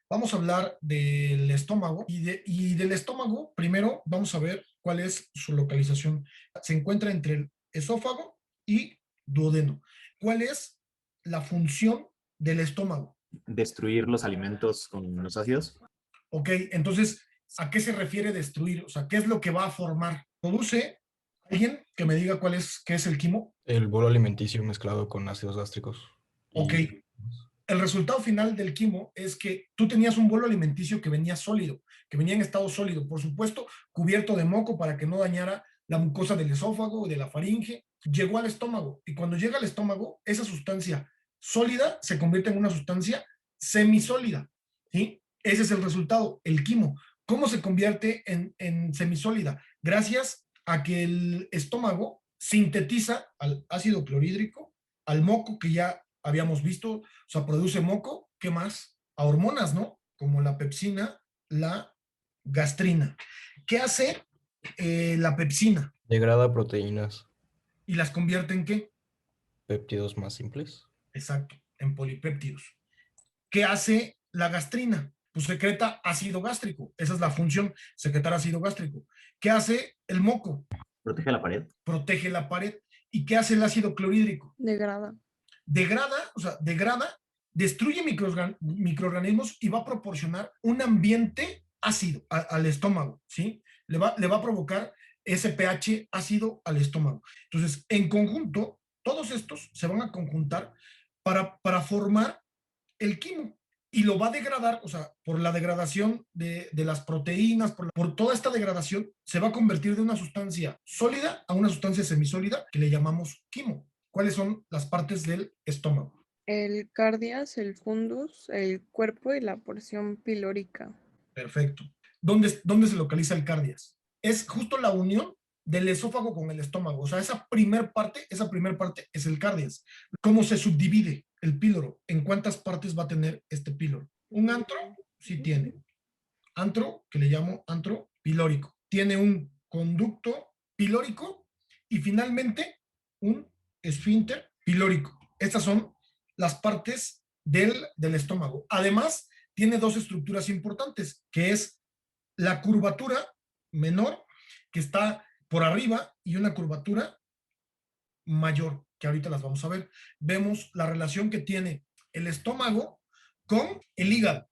Vamos a hablar del estómago y del estómago, primero vamos a ver cuál es su localización. Se encuentra entre el esófago y duodeno. ¿Cuál es la función del estómago? Destruir los alimentos con los ácidos. Ok, entonces, ¿a qué se refiere destruir? O sea, ¿qué es lo que va a formar? Produce alguien que me diga qué es el quimo. El bolo alimenticio mezclado con ácidos gástricos. Ok, Y el resultado final del quimo es que tú tenías un bolo alimenticio que venía sólido, que venía en estado sólido, por supuesto, cubierto de moco para que no dañara la mucosa del esófago y de la faringe. Llegó al estómago y cuando llega al estómago, esa sustancia sólida se convierte en una sustancia semisólida, ¿sí? Ese es el resultado, el quimo. ¿Cómo se convierte en semisólida? Gracias a que el estómago sintetiza al ácido clorhídrico, al moco que ya habíamos visto, o sea, produce moco, ¿qué más? A hormonas, ¿no? Como la pepsina, la gastrina. ¿Qué hace la pepsina? degrada proteínas, ¿Y las convierte en qué? péptidos más simples. Exacto, en polipéptidos. ¿Qué hace la gastrina? Pues secreta ácido gástrico. Esa es la función, secretar ácido gástrico. ¿Qué hace el moco? Protege la pared. Protege la pared. ¿Y qué hace el ácido clorhídrico? Degrada. Degrada, o sea, degrada, destruye microorganismos y va a proporcionar un ambiente ácido al estómago, ¿sí? Le va a provocar ese pH ácido al estómago. Entonces, en conjunto, todos estos se van a conjuntar para formar el quimo y lo va a degradar, o sea, por la degradación de las proteínas, por toda esta degradación, se va a convertir de una sustancia sólida a una sustancia semisólida que le llamamos quimo. ¿Cuáles son las partes del estómago? El cardias, el fundus, el cuerpo y la porción pilórica. Perfecto. ¿Dónde se localiza el cardias? Es justo la unión del esófago con el estómago. O sea, esa primer parte es el cardias. ¿Cómo se subdivide el píloro? ¿En cuántas partes va a tener este píloro? Un antro sí tiene. Antro, que le llamo antro pilórico. Tiene un conducto pilórico y finalmente un esfínter pilórico. Estas son las partes del estómago. Además, tiene dos estructuras importantes, que es la curvatura menor, que está por arriba, y una curvatura mayor, que ahorita las vamos a ver. Vemos la relación que tiene el estómago con el hígado.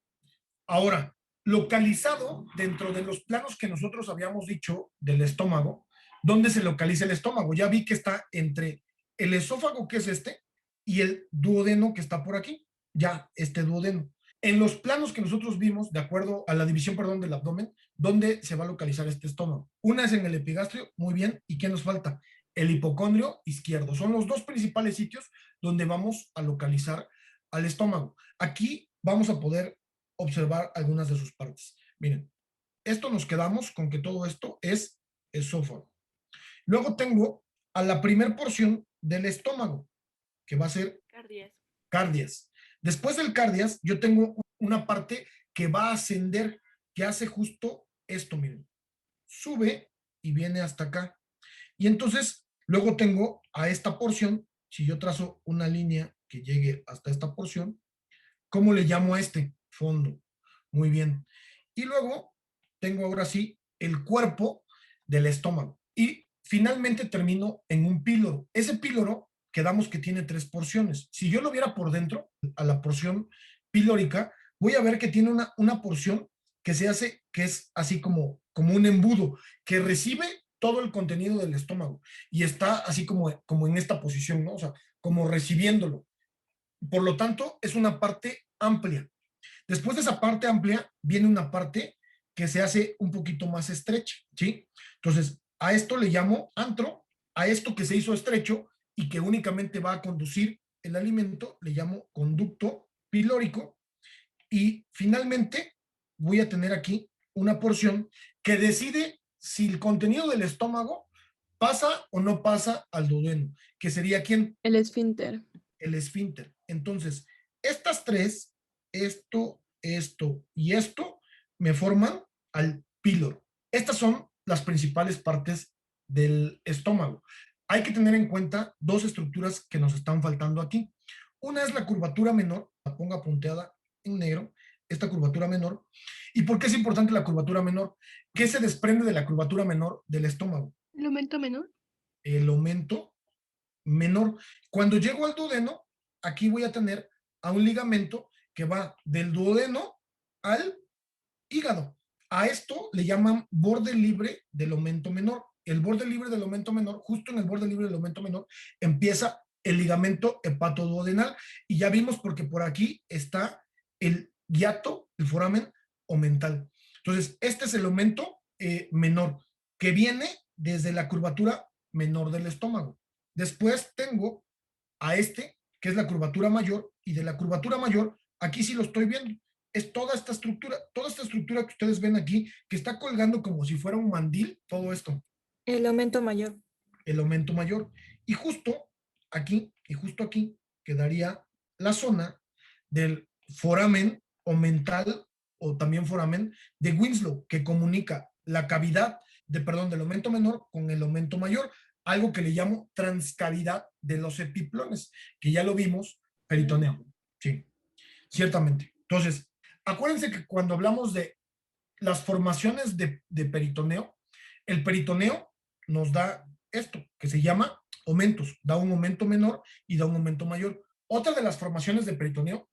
Ahora, localizado dentro de los planos que nosotros habíamos dicho del estómago, ¿dónde se localiza el estómago? Ya vi que está entre el esófago, que es este, y el duodeno, que está por aquí. Ya, este duodeno. En los planos que nosotros vimos, de acuerdo a la división, perdón, del abdomen, ¿dónde se va a localizar este estómago? Una es en el epigastrio, muy bien. ¿Y qué nos falta? El hipocondrio izquierdo. Son los dos principales sitios donde vamos a localizar al estómago. Aquí vamos a poder observar algunas de sus partes. Miren, esto nos quedamos con que todo esto es esófago. Luego tengo a la primer porción del estómago, que va a ser Cardias. cardias. Después del cardias, yo tengo una parte que va a ascender, que hace justo esto, miren. Sube y viene hasta acá. Y entonces, luego tengo a esta porción, si yo trazo una línea que llegue hasta esta porción, ¿cómo le llamo a este? Fondo. Muy bien. Y luego tengo ahora sí el cuerpo del estómago. Y finalmente termino en un píloro. Ese píloro quedamos que tiene tres porciones. Si yo lo viera por dentro, a la porción pilórica, voy a ver que tiene una porción que se hace, que es así como un embudo, que recibe todo el contenido del estómago y está así como en esta posición, ¿no? O sea, como recibiéndolo. Por lo tanto, es una parte amplia. Después de esa parte amplia, viene una parte que se hace un poquito más estrecha, ¿sí? Entonces, a esto le llamo antro, a esto que se hizo estrecho y que únicamente va a conducir el alimento, le llamo conducto pilórico. Y finalmente, voy a tener aquí una porción que decide si el contenido del estómago pasa o no pasa al duodeno, que sería ¿quién? El esfínter. El esfínter. Entonces, estas tres, esto y esto, me forman al píloro. Estas son las principales partes del estómago. Hay que tener en cuenta dos estructuras que nos están faltando aquí. Una es la curvatura menor, la pongo punteada en negro, esta curvatura menor. ¿Y por qué es importante la curvatura menor? ¿Qué se desprende de la curvatura menor del estómago? ¿El aumento menor? El aumento menor. Cuando llego al duodeno, aquí voy a tener a un ligamento que va del duodeno al hígado. A esto le llaman borde libre del aumento menor. El borde libre del aumento menor, justo en el borde libre del aumento menor, empieza el ligamento hepatoduodenal. Y ya vimos porque por aquí está el hiato, el foramen omental. Entonces, este es el aumento menor, que viene desde la curvatura menor del estómago. Después tengo a este, que es la curvatura mayor, y de la curvatura mayor, aquí sí lo estoy viendo. Es toda esta estructura que ustedes ven aquí, que está colgando como si fuera un mandil, todo esto. El aumento mayor. El aumento mayor. Y justo aquí quedaría la zona del foramen omental o también foramen de Winslow, que comunica la cavidad del aumento menor con el aumento mayor, algo que le llamo transcavidad de los epiplones, que ya lo vimos, peritoneo. Sí, ciertamente. Entonces, acuérdense que cuando hablamos de las formaciones de peritoneo, el peritoneo nos da esto, que se llama aumentos, da un aumento menor y da un aumento mayor. Otra de las formaciones de peritoneo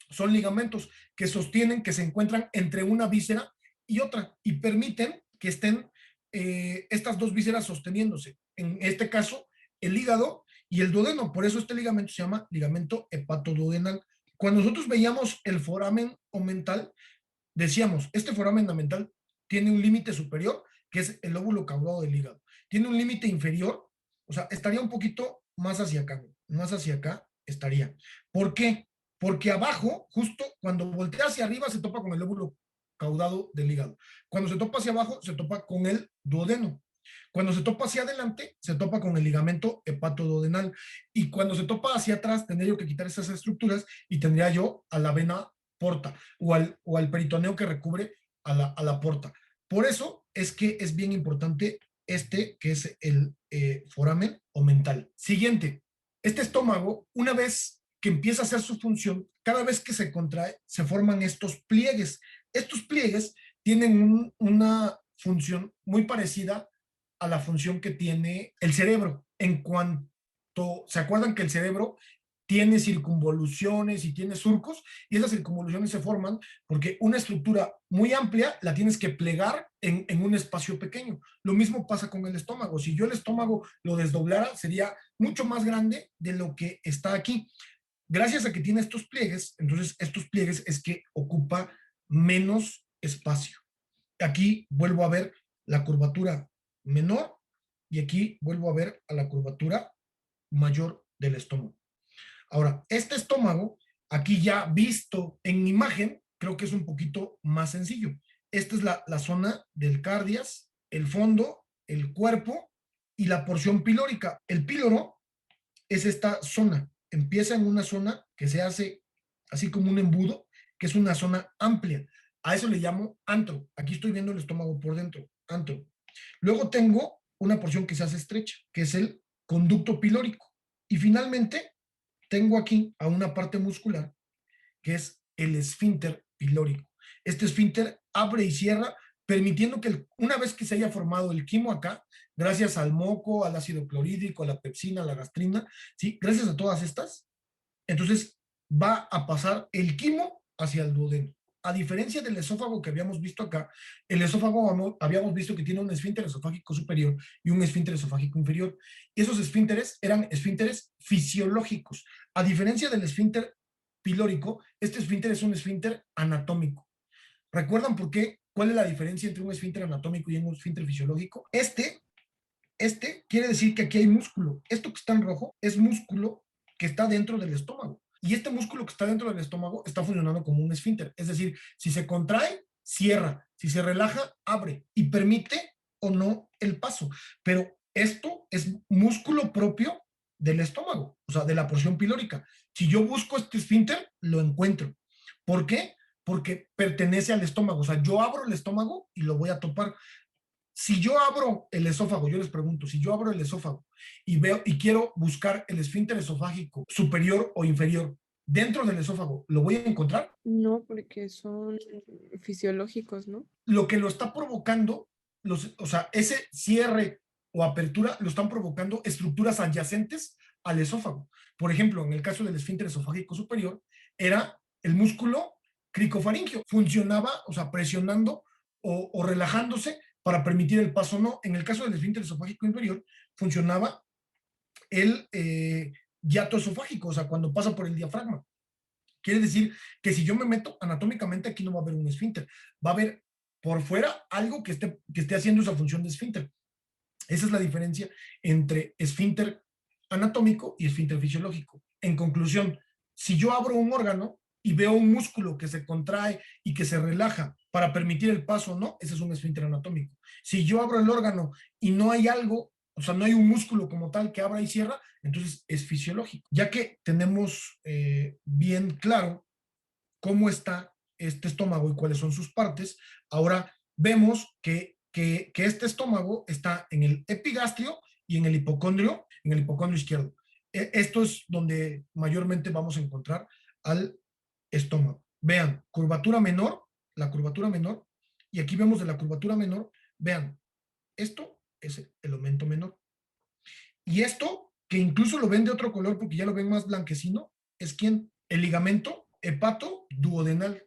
son ligamentos que sostienen, que se encuentran entre una víscera y otra y permiten que estén estas dos vísceras sosteniéndose. En este caso, el hígado y el duodeno. Por eso este ligamento se llama ligamento hepatoduodenal. Cuando nosotros veíamos el foramen omental, decíamos, este foramen omental tiene un límite superior, que es el lóbulo caudado del hígado. Tiene un límite inferior, o sea, estaría un poquito más hacia acá estaría. ¿Por qué? Porque abajo, justo cuando voltea hacia arriba, se topa con el lóbulo caudado del hígado. Cuando se topa hacia abajo, se topa con el duodeno. Cuando se topa hacia adelante, se topa con el ligamento hepatoduodenal. Y cuando se topa hacia atrás, tendría yo que quitar esas estructuras y tendría yo a la vena porta o al peritoneo que recubre a la porta. Por eso es que es bien importante que es el foramen omental. Siguiente, este estómago, una vez que empieza a hacer su función, cada vez que se contrae, se forman estos pliegues. Estos pliegues tienen una función muy parecida a la función que tiene el cerebro. En cuanto, ¿se acuerdan que el cerebro tiene circunvoluciones y tiene surcos? Y esas circunvoluciones se forman porque una estructura muy amplia la tienes que plegar en un espacio pequeño. Lo mismo pasa con el estómago. Si yo el estómago lo desdoblara, sería mucho más grande de lo que está aquí. Gracias a que tiene estos pliegues, entonces estos pliegues es que ocupa menos espacio. Aquí vuelvo a ver la curvatura menor y aquí vuelvo a ver a la curvatura mayor del estómago. Ahora, este estómago, aquí ya visto en imagen, creo que es un poquito más sencillo. Esta es la zona del cardias, el fondo, el cuerpo y la porción pilórica. El píloro es esta zona. Empieza en una zona que se hace así como un embudo, que es una zona amplia. A eso le llamo antro. Aquí estoy viendo el estómago por dentro, antro. Luego tengo una porción que se hace estrecha, que es el conducto pilórico. Y finalmente tengo aquí a una parte muscular, que es el esfínter pilórico. Este esfínter abre y cierra, permitiendo que una vez que se haya formado el quimo acá, gracias al moco, al ácido clorhídrico, a la pepsina, a la gastrina, ¿sí? Gracias a todas estas, entonces va a pasar el quimo hacia el duodeno. A diferencia del esófago que habíamos visto acá, el esófago habíamos visto que tiene un esfínter esofágico superior y un esfínter esofágico inferior. Y esos esfínteres eran esfínteres fisiológicos. A diferencia del esfínter pilórico, este esfínter es un esfínter anatómico. ¿Recuerdan por qué? ¿Cuál es la diferencia entre un esfínter anatómico y un esfínter fisiológico? Este quiere decir que aquí hay músculo. Esto que está en rojo es músculo que está dentro del estómago. Y este músculo que está dentro del estómago está funcionando como un esfínter. Es decir, si se contrae, cierra. Si se relaja, abre. Y permite o no el paso. Pero esto es músculo propio del estómago, o sea, de la porción pilórica. Si yo busco este esfínter, lo encuentro. ¿Por qué? Porque pertenece al estómago. O sea, yo abro el estómago y lo voy a topar. Si yo abro el esófago, yo les pregunto, si yo abro el esófago y veo y quiero buscar el esfínter esofágico superior o inferior, dentro del esófago, ¿lo voy a encontrar? No, porque son fisiológicos, ¿no? Lo que lo está provocando, o sea, ese cierre o apertura lo están provocando estructuras adyacentes al esófago. Por ejemplo, en el caso del esfínter esofágico superior, era el músculo cricofaringio. Funcionaba, o sea, presionando o relajándose para permitir el paso no. En el caso del esfínter esofágico inferior, funcionaba el hiato esofágico, o sea, cuando pasa por el diafragma. Quiere decir que si yo me meto anatómicamente, aquí no va a haber un esfínter, va a haber por fuera algo que esté haciendo esa función de esfínter. Esa es la diferencia entre esfínter anatómico y esfínter fisiológico. En conclusión, si yo abro un órgano y veo un músculo que se contrae y que se relaja para permitir el paso, no, ese es un esfínter anatómico. Si yo abro el órgano y no hay algo, o sea, no hay un músculo como tal que abra y cierra, entonces es fisiológico. Ya que tenemos bien claro cómo está este estómago y cuáles son sus partes, ahora vemos que este estómago está en el epigastrio y en el hipocondrio izquierdo. Esto es donde mayormente vamos a encontrar al estómago. Vean, curvatura menor, la curvatura menor, y aquí vemos de la curvatura menor, vean, esto es el aumento menor. Y esto, que incluso lo ven de otro color porque ya lo ven más blanquecino, es ¿quién? El ligamento hepatoduodenal.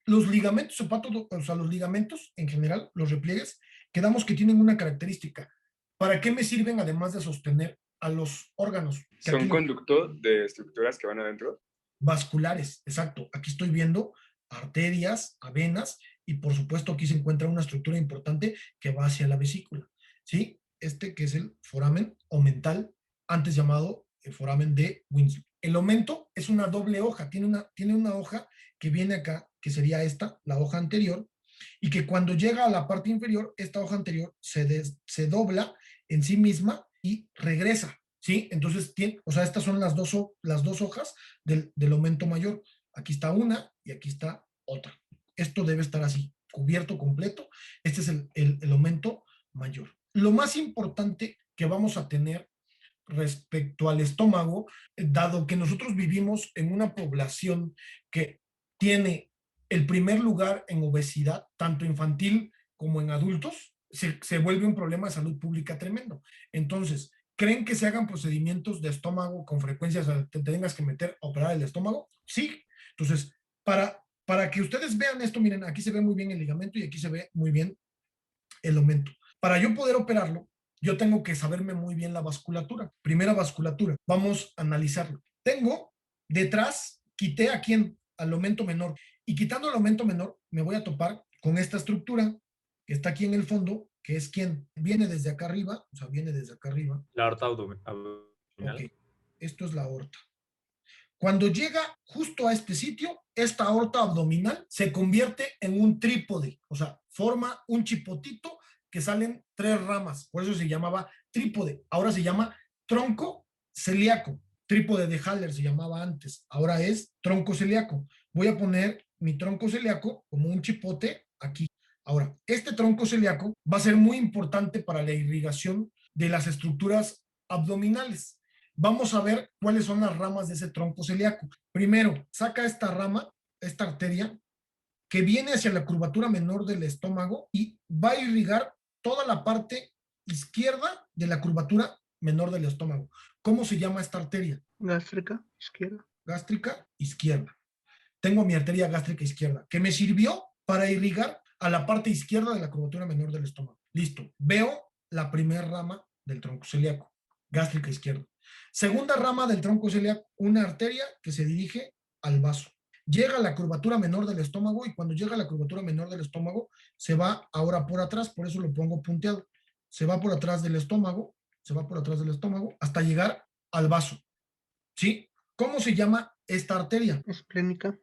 Los ligamentos o sea, los ligamentos en general, los repliegues, quedamos que tienen una característica. ¿Para qué me sirven además de sostener a los órganos? ¿Son conducto de estructuras que van adentro? Vasculares, exacto. Aquí estoy viendo arterias, venas, y por supuesto aquí se encuentra una estructura importante que va hacia la vesícula, ¿sí? Este que es el foramen omental, antes llamado el foramen de Winslow. El omento es una doble hoja, tiene una hoja que viene acá, que sería esta, la hoja anterior, y que cuando llega a la parte inferior, esta hoja anterior se dobla en sí misma y regresa, ¿sí? Entonces, o sea, estas son las dos hojas del aumento mayor. Aquí está una y aquí está otra. Esto debe estar así, cubierto completo. Este es el aumento mayor. Lo más importante que vamos a tener respecto al estómago, dado que nosotros vivimos en una población que tiene el primer lugar en obesidad, tanto infantil como en adultos, se vuelve un problema de salud pública tremendo. Entonces, ¿creen que se hagan procedimientos de estómago con frecuencia? O sea, te tengas que meter a operar el estómago. Sí. Entonces, para que ustedes vean esto, miren, aquí se ve muy bien el ligamento y aquí se ve muy bien el aumento. Para yo poder operarlo, yo tengo que saberme muy bien la vasculatura. Primera vasculatura, vamos a analizarlo. Tengo detrás, quité aquí al aumento menor, y quitando el aumento menor, me voy a topar con esta estructura que está aquí en el fondo, que es quien viene desde acá arriba, o sea, viene desde acá arriba. La aorta abdominal. Ok, esto es la aorta. Cuando llega justo a este sitio, esta aorta abdominal se convierte en un trípode, o sea, forma un chipotito que salen 3 ramas, por eso se llamaba trípode. Ahora se llama tronco celíaco. Trípode de Haller se llamaba antes, ahora es tronco celíaco. Voy a poner mi tronco celíaco como un chipote aquí. Ahora, este tronco celíaco va a ser muy importante para la irrigación de las estructuras abdominales. Vamos a ver cuáles son las ramas de ese tronco celíaco. Primero, saca esta rama, esta arteria, que viene hacia la curvatura menor del estómago y va a irrigar toda la parte izquierda de la curvatura menor del estómago. ¿Cómo se llama esta arteria? Gástrica izquierda. Gástrica izquierda. Tengo mi arteria gástrica izquierda, que me sirvió para irrigar a la parte izquierda de la curvatura menor del estómago. Listo. Veo la primera rama del tronco celíaco, gástrica izquierda. Segunda rama del tronco celíaco, una arteria que se dirige al vaso. Llega a la curvatura menor del estómago y cuando llega a la curvatura menor del estómago se va ahora por atrás, por eso lo pongo punteado. Se va por atrás del estómago, hasta llegar al vaso. ¿Sí? ¿Cómo se llama esta arteria? Esplénica.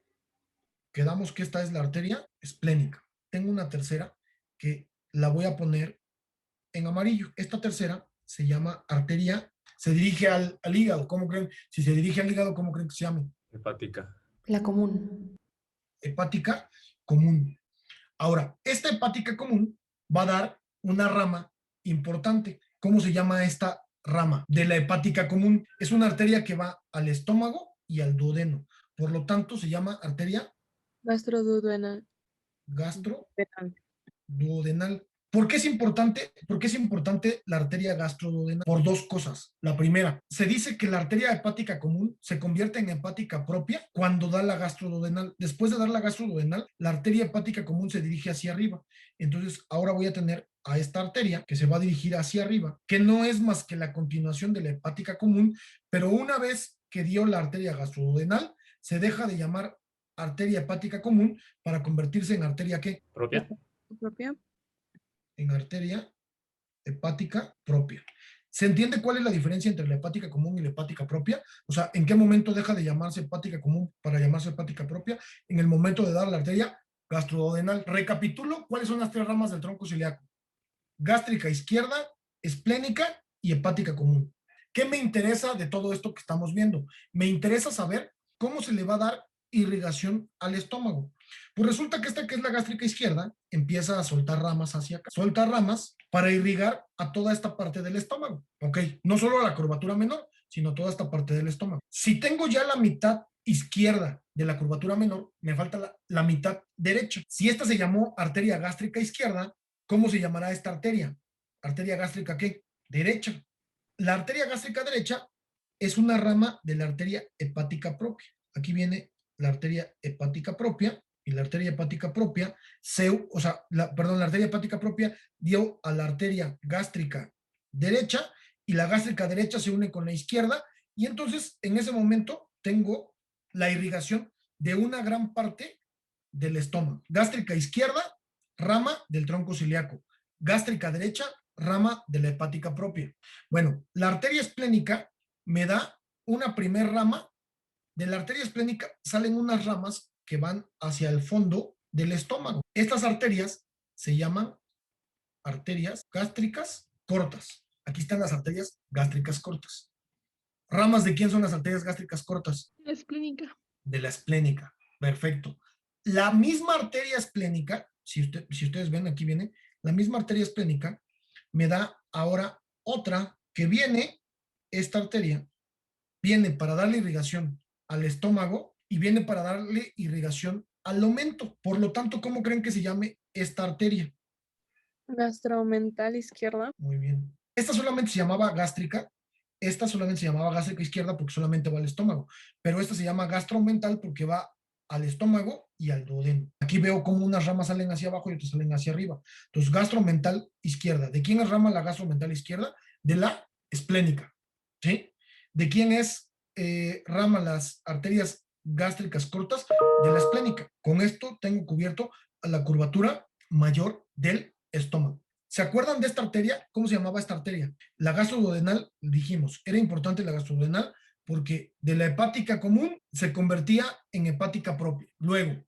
Quedamos que esta es la arteria esplénica. Tengo una tercera que la voy a poner en amarillo. Esta tercera se llama arteria, se dirige al hígado. ¿Cómo creen? Si se dirige al hígado, ¿cómo creen que se llame? Hepática. La común. Hepática común. Ahora, esta hepática común va a dar una rama importante. ¿Cómo se llama esta rama de la hepática común? Es una arteria que va al estómago y al duodeno. Por lo tanto, se llama arteria Gastroduodenal. gastroduodenal. ¿Por qué es importante? ¿Por qué es importante la arteria gastroduodenal? Por dos cosas. La primera, se dice que la arteria hepática común se convierte en hepática propia cuando da la gastroduodenal. Después de dar la gastroduodenal, la arteria hepática común se dirige hacia arriba. Entonces, ahora voy a tener a esta arteria que se va a dirigir hacia arriba, que no es más que la continuación de la hepática común, pero una vez que dio la arteria gastroduodenal, se deja de llamar arteria hepática común para convertirse en arteria ¿qué? ¿Propia? Propia. En arteria hepática propia. ¿Se entiende cuál es la diferencia entre la hepática común y la hepática propia? O sea, ¿en qué momento deja de llamarse hepática común para llamarse hepática propia? En el momento de dar la arteria gastroduodenal. Recapitulo cuáles son las tres ramas del tronco celíaco: gástrica izquierda, esplénica y hepática común. ¿Qué me interesa de todo esto que estamos viendo? Me interesa saber cómo se le va a dar irrigación al estómago. Pues resulta que esta que es la gástrica izquierda empieza a soltar ramas hacia acá. Suelta ramas para irrigar a toda esta parte del estómago. ¿Ok? No solo a la curvatura menor, sino toda esta parte del estómago. Si tengo ya la mitad izquierda de la curvatura menor, me falta la mitad derecha. Si esta se llamó arteria gástrica izquierda, ¿cómo se llamará esta arteria? ¿Arteria gástrica qué? Derecha. La arteria gástrica derecha es una rama de la arteria hepática propia. Aquí viene la arteria hepática propia, y la arteria hepática propia, la arteria hepática propia dio a la arteria gástrica derecha, y la gástrica derecha se une con la izquierda, y entonces en ese momento tengo la irrigación de una gran parte del estómago. Gástrica izquierda, rama del tronco celíaco. Gástrica derecha, rama de la hepática propia. Bueno, la arteria esplénica me da una primer rama. De la arteria esplénica salen unas ramas que van hacia el fondo del estómago. Estas arterias se llaman arterias gástricas cortas. Aquí están las arterias gástricas cortas. ¿Ramas de quién son las arterias gástricas cortas? La esplénica. De la esplénica. Perfecto. La misma arteria esplénica, si ustedes ven, aquí viene, la misma arteria esplénica me da ahora otra que viene, esta arteria, viene para darle irrigación al estómago y viene para darle irrigación al aumento. Por lo tanto, ¿cómo creen que se llame esta arteria? Gastromental izquierda. Muy bien. Esta solamente se llamaba gástrica. Esta solamente se llamaba gástrica izquierda porque solamente va al estómago. Pero esta se llama gastromental porque va al estómago y al duodeno. Aquí veo como unas ramas salen hacia abajo y otras salen hacia arriba. Entonces, gastromental izquierda. ¿De quién es rama la gastromental izquierda? De la esplénica. ¿Sí? ¿De quién es rama las arterias gástricas cortas? De la esplénica. Con esto tengo cubierto a la curvatura mayor del estómago. ¿Se acuerdan de esta arteria? ¿Cómo se llamaba esta arteria? La gastroduodenal, dijimos, era importante la gastroduodenal porque de la hepática común se convertía en hepática propia. Luego,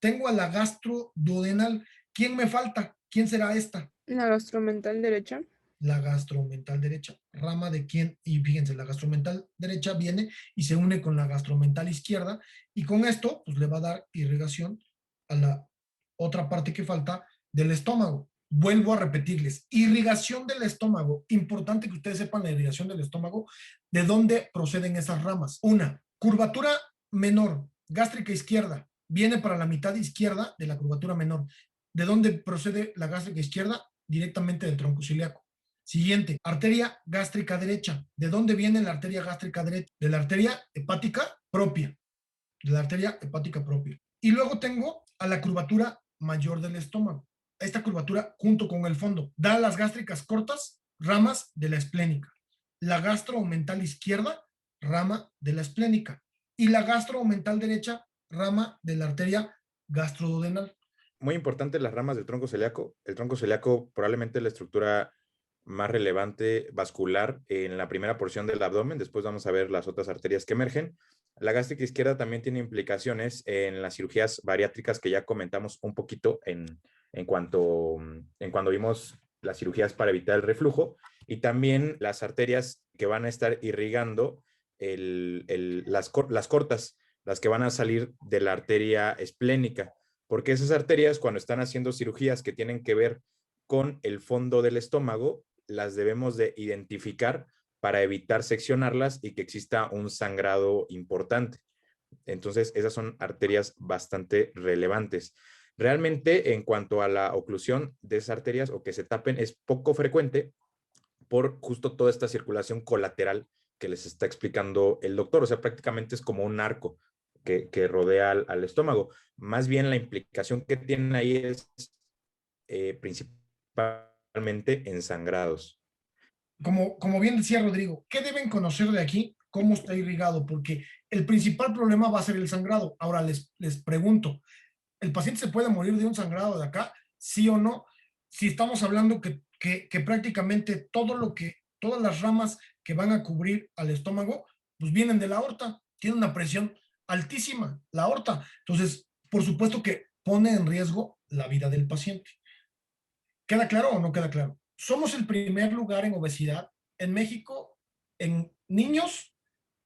tengo a la gastroduodenal. ¿Quién me falta? ¿Quién será esta? La gastromental derecha. La gastromental derecha. ¿Rama de quién? Y fíjense, la gastromental derecha viene y se une con la gastromental izquierda, y con esto pues le va a dar irrigación a la otra parte que falta del estómago. Vuelvo a repetirles, irrigación del estómago. Importante que ustedes sepan la irrigación del estómago, de dónde proceden esas ramas. Una, curvatura menor, gástrica izquierda, viene para la mitad izquierda de la curvatura menor. ¿De dónde procede la gástrica izquierda? Directamente del tronco celíaco. Siguiente, arteria gástrica derecha. ¿De dónde viene la arteria gástrica derecha? De la arteria hepática propia. De la arteria hepática propia. Y luego tengo a la curvatura mayor del estómago. Esta curvatura junto con el fondo da las gástricas cortas, ramas de la esplénica. La gastromental izquierda, rama de la esplénica. Y la gastromental derecha, rama de la arteria gastroduodenal. Muy importante las ramas del tronco celíaco. El tronco celíaco probablemente es la estructura más relevante vascular en la primera porción del abdomen. Después vamos a ver las otras arterias que emergen. La gástrica izquierda también tiene implicaciones en las cirugías bariátricas que ya comentamos un poquito en cuando vimos las cirugías para evitar el reflujo, y también las arterias que van a estar irrigando las cortas, las que van a salir de la arteria esplénica, porque esas arterias, cuando están haciendo cirugías que tienen que ver con el fondo del estómago, las debemos de identificar para evitar seccionarlas y que exista un sangrado importante. Entonces, esas son arterias bastante relevantes. Realmente, en cuanto a la oclusión de esas arterias o que se tapen, es poco frecuente por justo toda esta circulación colateral que les está explicando el doctor. O sea, prácticamente es como un arco que rodea al estómago. Más bien la implicación que tienen ahí es principalmente en sangrados. Como bien decía Rodrigo, ¿qué deben conocer de aquí? ¿Cómo está irrigado? Porque el principal problema va a ser el sangrado. Ahora les pregunto, ¿el paciente se puede morir de un sangrado de acá? ¿Sí o no? Si estamos hablando que prácticamente todas las ramas que van a cubrir al estómago, pues vienen de la aorta, tiene una presión altísima, la aorta. Entonces, por supuesto que pone en riesgo la vida del paciente. ¿Queda claro o no queda claro? Somos el primer lugar en obesidad en México, en niños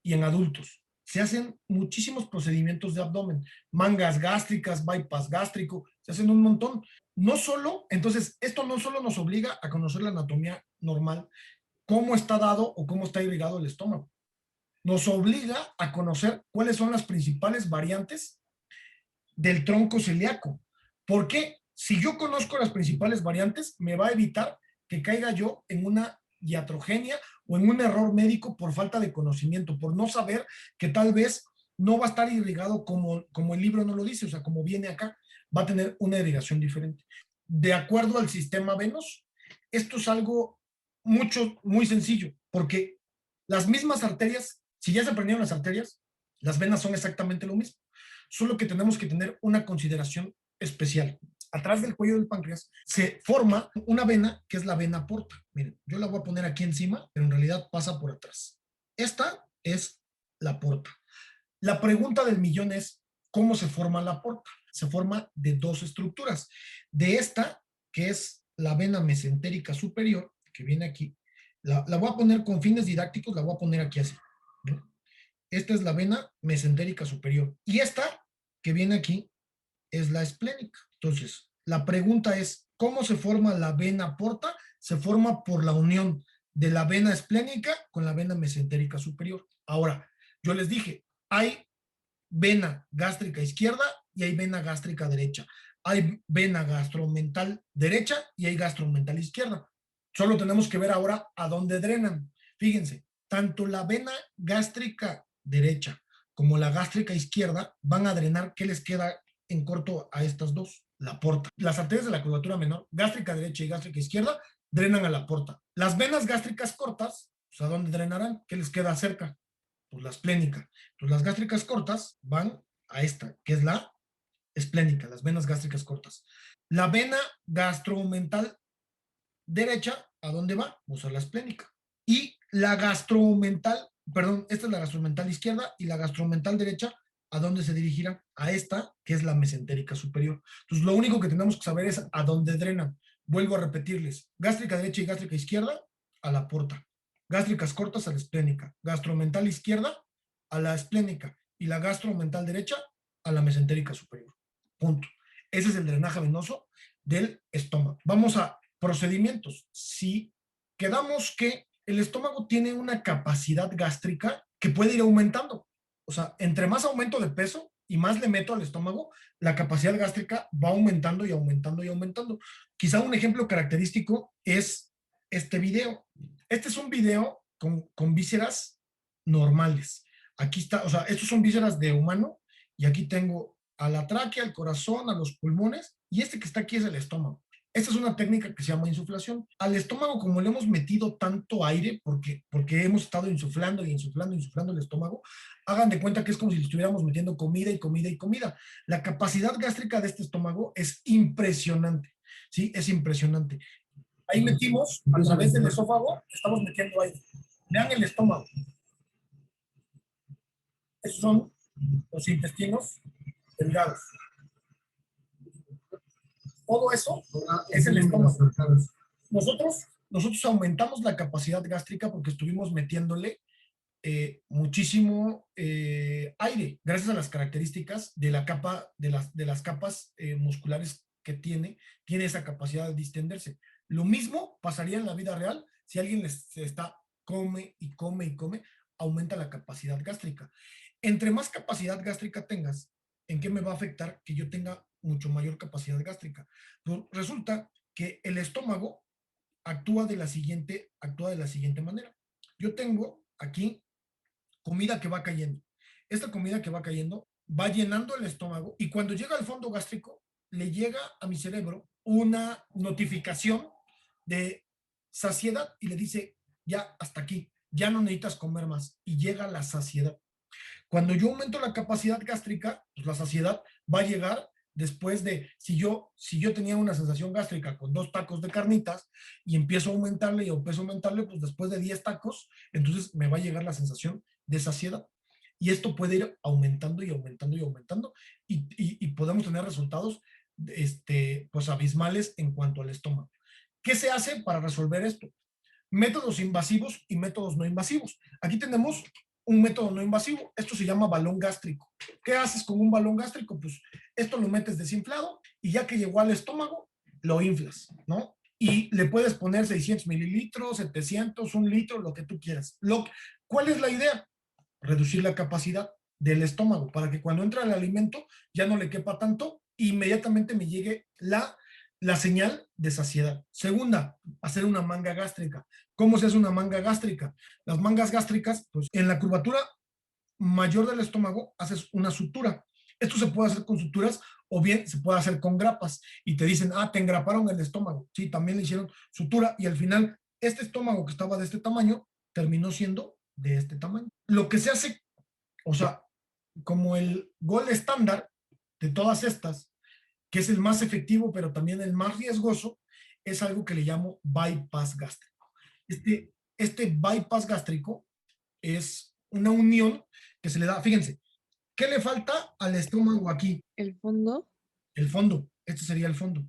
y en adultos. Se hacen muchísimos procedimientos de abdomen, mangas gástricas, bypass gástrico, se hacen un montón. No solo, entonces, esto no solo nos obliga a conocer la anatomía normal, cómo está dado o cómo está irrigado el estómago. Nos obliga a conocer cuáles son las principales variantes del tronco celíaco. ¿Por qué? Si yo conozco las principales variantes, me va a evitar que caiga yo en una iatrogenia o en un error médico por falta de conocimiento, por no saber que tal vez no va a estar irrigado como el libro no lo dice, o sea, como viene acá, va a tener una irrigación diferente. De acuerdo al sistema venoso, esto es algo muy sencillo, porque las mismas arterias, si ya se aprendieron las arterias, las venas son exactamente lo mismo, solo que tenemos que tener una consideración especial. Atrás del cuello del páncreas se forma una vena que es la vena porta. Miren, yo la voy a poner aquí encima, pero en realidad pasa por atrás. Esta es la porta. La pregunta del millón es, ¿cómo se forma la porta? Se forma de dos estructuras. De esta, que es la vena mesentérica superior, que viene aquí, la voy a poner con fines didácticos, la voy a poner aquí así. ¿No? Esta es la vena mesentérica superior. Y esta, que viene aquí, es la esplénica. Entonces, la pregunta es, ¿cómo se forma la vena porta? Se forma por la unión de la vena esplénica con la vena mesentérica superior. Ahora, yo les dije, hay vena gástrica izquierda y hay vena gástrica derecha. Hay vena gastromental derecha y hay gastromental izquierda. Solo tenemos que ver ahora a dónde drenan. Fíjense, tanto la vena gástrica derecha como la gástrica izquierda van a drenar. ¿Qué les queda en corto a estas dos? La porta. Las arterias de la curvatura menor, gástrica derecha y gástrica izquierda, drenan a la porta. Las venas gástricas cortas, pues, ¿a dónde drenarán? ¿Qué les queda cerca? Pues la esplénica. Entonces las gástricas cortas van a esta, que es la esplénica, las venas gástricas cortas. La vena gastromental derecha, ¿a dónde va? Pues a la esplénica. Y la gastromental, perdón, esta es la gastromental izquierda y la gastromental derecha, ¿a dónde se dirigirá? A esta, que es la mesentérica superior. Entonces, lo único que tenemos que saber es a dónde drenan. Vuelvo a repetirles, gástrica derecha y gástrica izquierda, a la porta. Gástricas cortas a la esplénica. Gastromental izquierda, a la esplénica. Y la gastromental derecha, a la mesentérica superior. Punto. Ese es el drenaje venoso del estómago. Vamos a procedimientos. Si quedamos que el estómago tiene una capacidad gástrica que puede ir aumentando. O sea, entre más aumento de peso y más le meto al estómago, la capacidad gástrica va aumentando y aumentando y aumentando. Quizá un ejemplo característico es este video. Este es un video con vísceras normales. Aquí está, o sea, estos son vísceras de humano y aquí tengo a la tráquea, al corazón, a los pulmones y este que está aquí es el estómago. Esta es una técnica que se llama insuflación. Al estómago, como le hemos metido tanto aire, porque hemos estado insuflando y insuflando, insuflando el estómago, hagan de cuenta que es como si le estuviéramos metiendo comida y comida y comida. La capacidad gástrica de este estómago es impresionante, ¿sí? Es impresionante. Ahí metimos, a través del esófago, estamos metiendo aire. Vean el estómago. Estos son los intestinos delgados. Todo eso es el estómago. Nosotros aumentamos la capacidad gástrica porque estuvimos metiéndole muchísimo aire, gracias a las características de la capa, de las capas musculares que tiene esa capacidad de distenderse. Lo mismo pasaría en la vida real si alguien se está come y come y come, aumenta la capacidad gástrica. Entre más capacidad gástrica tengas, ¿en qué me va a afectar que yo tenga mucho mayor capacidad gástrica? Pues resulta que el estómago actúa de la siguiente manera. Yo tengo aquí comida que va cayendo. Esta comida que va cayendo va llenando el estómago y cuando llega al fondo gástrico, le llega a mi cerebro una notificación de saciedad y le dice, ya hasta aquí, ya no necesitas comer más y llega la saciedad. Cuando yo aumento la capacidad gástrica, pues la saciedad va a llegar después de, si yo tenía una sensación gástrica con 2 tacos de carnitas y empiezo a aumentarle y empiezo a aumentarle, pues después de 10 tacos, entonces me va a llegar la sensación de saciedad. Y esto puede ir aumentando y aumentando y aumentando y podemos tener resultados pues abismales en cuanto al estómago. ¿Qué se hace para resolver esto? Métodos invasivos y métodos no invasivos. Aquí tenemos un método no invasivo. Esto se llama balón gástrico. ¿Qué haces con un balón gástrico? Pues esto lo metes desinflado y ya que llegó al estómago, lo inflas, ¿no? Y le puedes poner 600 mililitros, 700, 1 litro, lo que tú quieras. ¿Cuál es la idea? Reducir la capacidad del estómago para que cuando entra el alimento ya no le quepa tanto e inmediatamente me llegue la señal de saciedad. Segunda, hacer una manga gástrica. ¿Cómo se hace una manga gástrica? Las mangas gástricas, pues en la curvatura mayor del estómago haces una sutura. Esto se puede hacer con suturas o bien se puede hacer con grapas y te dicen, te engraparon el estómago. Sí, también le hicieron sutura y al final este estómago que estaba de este tamaño terminó siendo de este tamaño. Lo que se hace, o sea, como el gol estándar de todas estas, que es el más efectivo, pero también el más riesgoso, es algo que le llamo bypass gástrico. Este bypass gástrico es una unión que se le da, fíjense, ¿qué le falta al estómago aquí? El fondo. El fondo, este sería el fondo.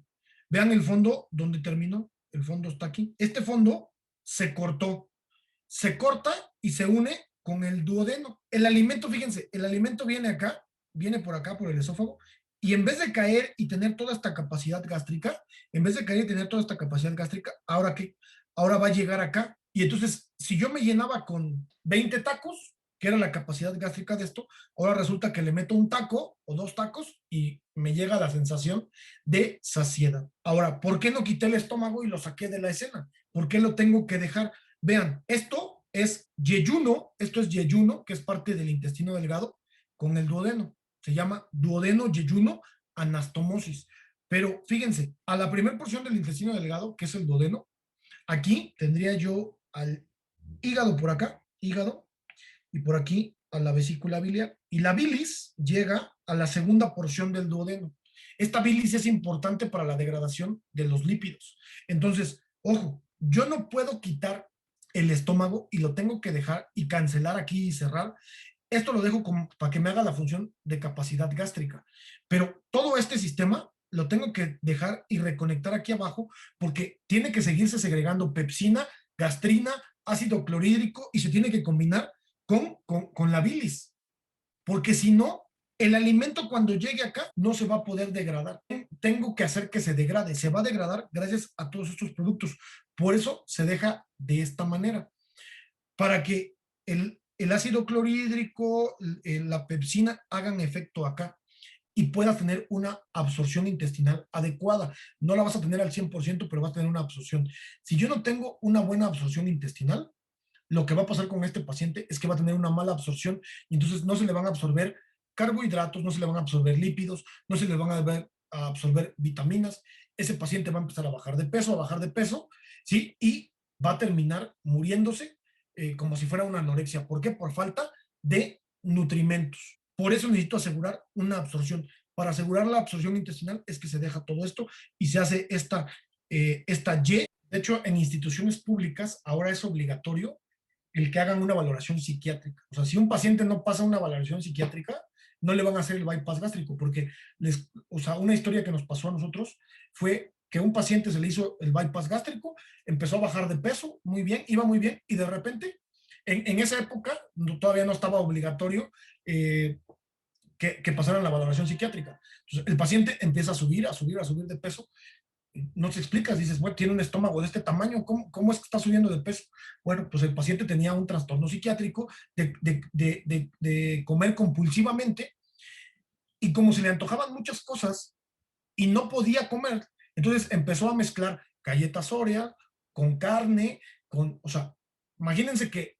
Vean el fondo, ¿dónde terminó? El fondo está aquí. Este fondo se cortó. Se corta y se une con el duodeno. El alimento, fíjense, el alimento viene acá, viene por acá, por el esófago, y en vez de caer y tener toda esta capacidad gástrica, ¿ahora qué? Ahora va a llegar acá. Y entonces, si yo me llenaba con 20 tacos, que era la capacidad gástrica de esto, ahora resulta que le meto un taco o 2 tacos y me llega la sensación de saciedad. Ahora, ¿por qué no quité el estómago y lo saqué de la escena? ¿Por qué lo tengo que dejar? Vean, esto es yeyuno, que es parte del intestino delgado, con el duodeno. Se llama duodeno yeyuno anastomosis. Pero fíjense, a la primera porción del intestino delgado, que es el duodeno, aquí tendría yo al hígado por acá, hígado, y por aquí a la vesícula biliar. Y la bilis llega a la segunda porción del duodeno. Esta bilis es importante para la degradación de los lípidos. Entonces, ojo, yo no puedo quitar el estómago y lo tengo que dejar y cancelar aquí y cerrar. Esto lo dejo para que me haga la función de capacidad gástrica. Pero todo este sistema lo tengo que dejar y reconectar aquí abajo porque tiene que seguirse segregando pepsina, gastrina, ácido clorhídrico y se tiene que combinar con la bilis. Porque si no, el alimento cuando llegue acá no se va a poder degradar. Tengo que hacer que se degrade. Se va a degradar gracias a todos estos productos. Por eso se deja de esta manera. Para que el ácido clorhídrico, la pepsina hagan efecto acá y puedas tener una absorción intestinal adecuada. No la vas a tener al 100%, pero vas a tener una absorción. Si yo no tengo una buena absorción intestinal, lo que va a pasar con este paciente es que va a tener una mala absorción y entonces no se le van a absorber carbohidratos, no se le van a absorber lípidos, no se le van a absorber vitaminas. Ese paciente va a empezar a bajar de peso, ¿sí? Y va a terminar muriéndose como si fuera una anorexia. ¿Por qué? Por falta de nutrimentos. Por eso necesito asegurar una absorción. Para asegurar la absorción intestinal es que se deja todo esto y se hace esta Y. De hecho, en instituciones públicas ahora es obligatorio el que hagan una valoración psiquiátrica. O sea, si un paciente no pasa una valoración psiquiátrica, no le van a hacer el bypass gástrico, porque una historia que nos pasó a nosotros fue que un paciente se le hizo el bypass gástrico, empezó a bajar de peso, muy bien, iba muy bien, y de repente, en esa época, todavía no estaba obligatorio que pasaran la valoración psiquiátrica. Entonces, el paciente empieza a subir de peso, no te explicas, dices, bueno, tiene un estómago de este tamaño, ¿cómo es que está subiendo de peso? Bueno, pues el paciente tenía un trastorno psiquiátrico de comer compulsivamente, y como se le antojaban muchas cosas y no podía comer, entonces empezó a mezclar galletas Oreo con carne, o sea, imagínense que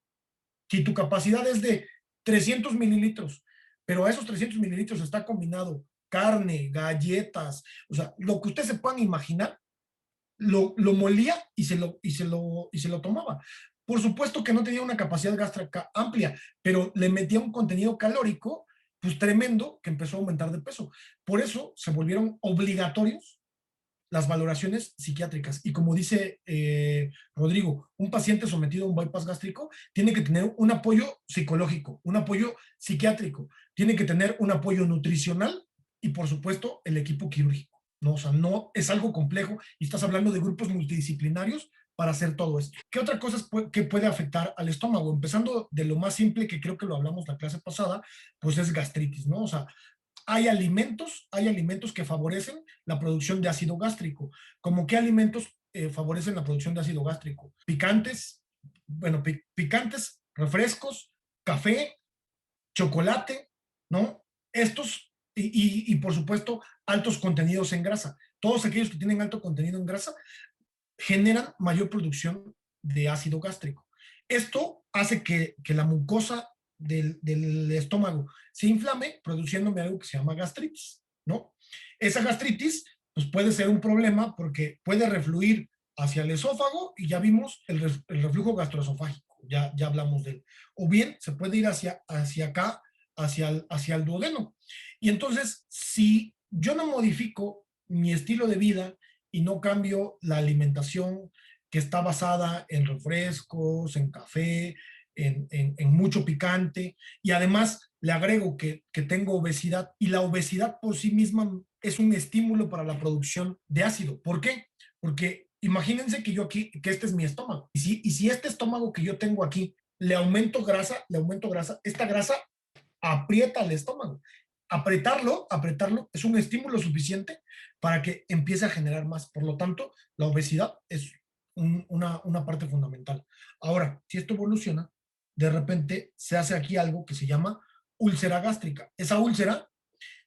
si tu capacidad es de 300 mililitros, pero a esos 300 mililitros está combinado carne, galletas, o sea, lo que ustedes se puedan imaginar, lo molía y se lo tomaba. Por supuesto que no tenía una capacidad gástrica amplia, pero le metía un contenido calórico pues tremendo, que empezó a aumentar de peso. Por eso se volvieron obligatorios las valoraciones psiquiátricas. Y como dice Rodrigo, un paciente sometido a un bypass gástrico tiene que tener un apoyo psicológico, un apoyo psiquiátrico, tiene que tener un apoyo nutricional y, por supuesto, el equipo quirúrgico, ¿no? O sea, no es algo complejo y estás hablando de grupos multidisciplinarios para hacer todo esto. ¿Qué otra cosa que puede afectar al estómago? Empezando de lo más simple, que creo que lo hablamos la clase pasada, pues es gastritis, ¿no? O sea, hay alimentos que favorecen la producción de ácido gástrico. ¿Cómo qué alimentos favorecen la producción de ácido gástrico? Picantes, bueno, picantes, refrescos, café, chocolate, ¿no? Estos, y por supuesto, altos contenidos en grasa. Todos aquellos que tienen alto contenido en grasa generan mayor producción de ácido gástrico. Esto hace que la mucosa del estómago se inflame, produciéndome algo que se llama gastritis, ¿no? Esa gastritis pues puede ser un problema porque puede refluir hacia el esófago y ya vimos el reflujo gastroesofágico, ya hablamos de él. O bien se puede ir hacia acá, hacia el duodeno. Y entonces, si yo no modifico mi estilo de vida y no cambio la alimentación que está basada en refrescos, en café, en mucho picante, y además le agrego que tengo obesidad, y la obesidad por sí misma es un estímulo para la producción de ácido. ¿Por qué? Porque imagínense que yo aquí, que este es mi estómago, y si este estómago que yo tengo aquí le aumento grasa, esta grasa aprieta el estómago. Apretarlo es un estímulo suficiente para que empiece a generar más. Por lo tanto, la obesidad es una parte fundamental. Ahora, si esto evoluciona, de repente se hace aquí algo que se llama úlcera gástrica. Esa úlcera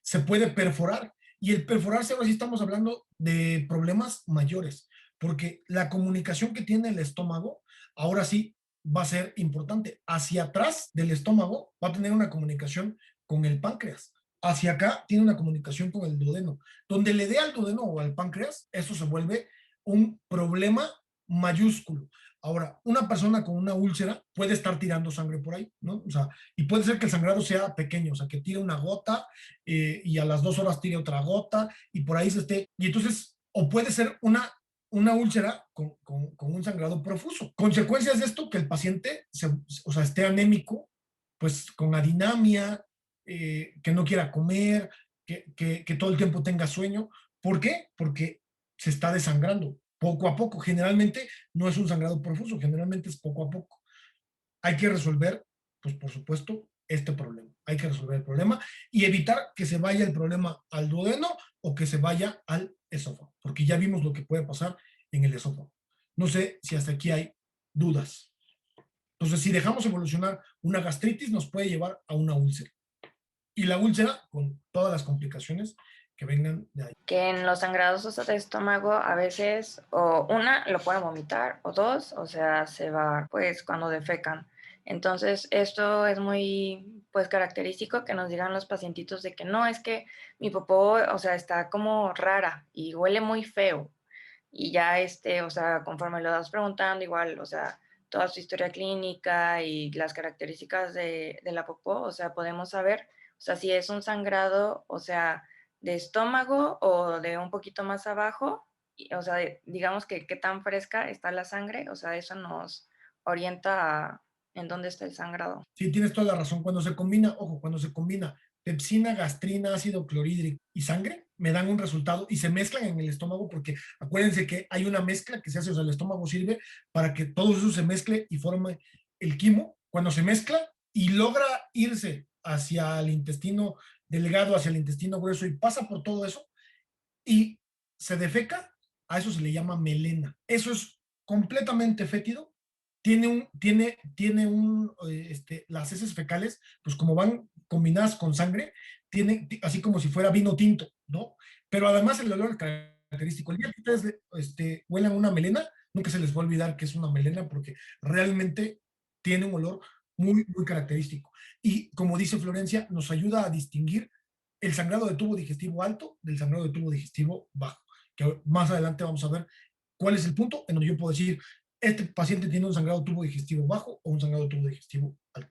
se puede perforar, y el perforarse, ahora sí estamos hablando de problemas mayores, porque la comunicación que tiene el estómago, ahora sí va a ser importante. Hacia atrás del estómago va a tener una comunicación con el páncreas. Hacia acá tiene una comunicación con el duodeno. Donde le dé al duodeno o al páncreas, eso se vuelve un problema mayúsculo. Ahora, una persona con una úlcera puede estar tirando sangre por ahí, ¿no? O sea, y puede ser que el sangrado sea pequeño, o sea, que tire una gota y a las 2 horas tire otra gota y por ahí se esté. Y entonces, o puede ser una úlcera con un sangrado profuso. Consecuencias de esto, que el paciente esté anémico, pues con adinamia, que no quiera comer, que todo el tiempo tenga sueño. ¿Por qué? Porque se está desangrando poco a poco. Generalmente no es un sangrado profuso, generalmente es poco a poco. Hay que resolver, pues por supuesto, este problema. Hay que resolver el problema y evitar que se vaya el problema al duodeno o que se vaya al esófago, porque ya vimos lo que puede pasar en el esófago. No sé si hasta aquí hay dudas. Entonces, si dejamos evolucionar una gastritis, nos puede llevar a una úlcera. Y la úlcera, con todas las complicaciones que vengan de ahí. Que en los sangrados, o sea, de estómago, a veces, o una, lo pueden vomitar, o dos, o sea, se va, pues, cuando defecan. Entonces, esto es muy, pues, característico que nos digan los pacientitos de que no, es que mi popó, o sea, está como rara y huele muy feo. Y ya, o sea, conforme lo vas preguntando, igual, o sea, toda su historia clínica y las características de la popó, o sea, podemos saber, o sea, si es un sangrado, o sea, de estómago o de un poquito más abajo, o sea, digamos que qué tan fresca está la sangre, o sea, eso nos orienta en dónde está el sangrado. Sí, tienes toda la razón. Cuando se combina, ojo, cuando se combina pepsina, gastrina, ácido clorhídrico y sangre, me dan un resultado y se mezclan en el estómago, porque acuérdense que hay una mezcla que se hace, o sea, el estómago sirve para que todo eso se mezcle y forme el quimo. Cuando se mezcla y logra irse hacia el intestino delgado, hacia el intestino grueso y pasa por todo eso y se defeca, a eso se le llama melena. Eso es completamente fétido. Las heces fecales, pues como van combinadas con sangre, así como si fuera vino tinto, ¿no? Pero además el olor es característico. El día que ustedes huelan una melena, nunca se les va a olvidar que es una melena porque realmente tiene un olor muy, muy característico. Y como dice Florencia, nos ayuda a distinguir el sangrado de tubo digestivo alto del sangrado de tubo digestivo bajo, que más adelante vamos a ver cuál es el punto en donde yo puedo decir, este paciente tiene un sangrado de tubo digestivo bajo o un sangrado de tubo digestivo alto.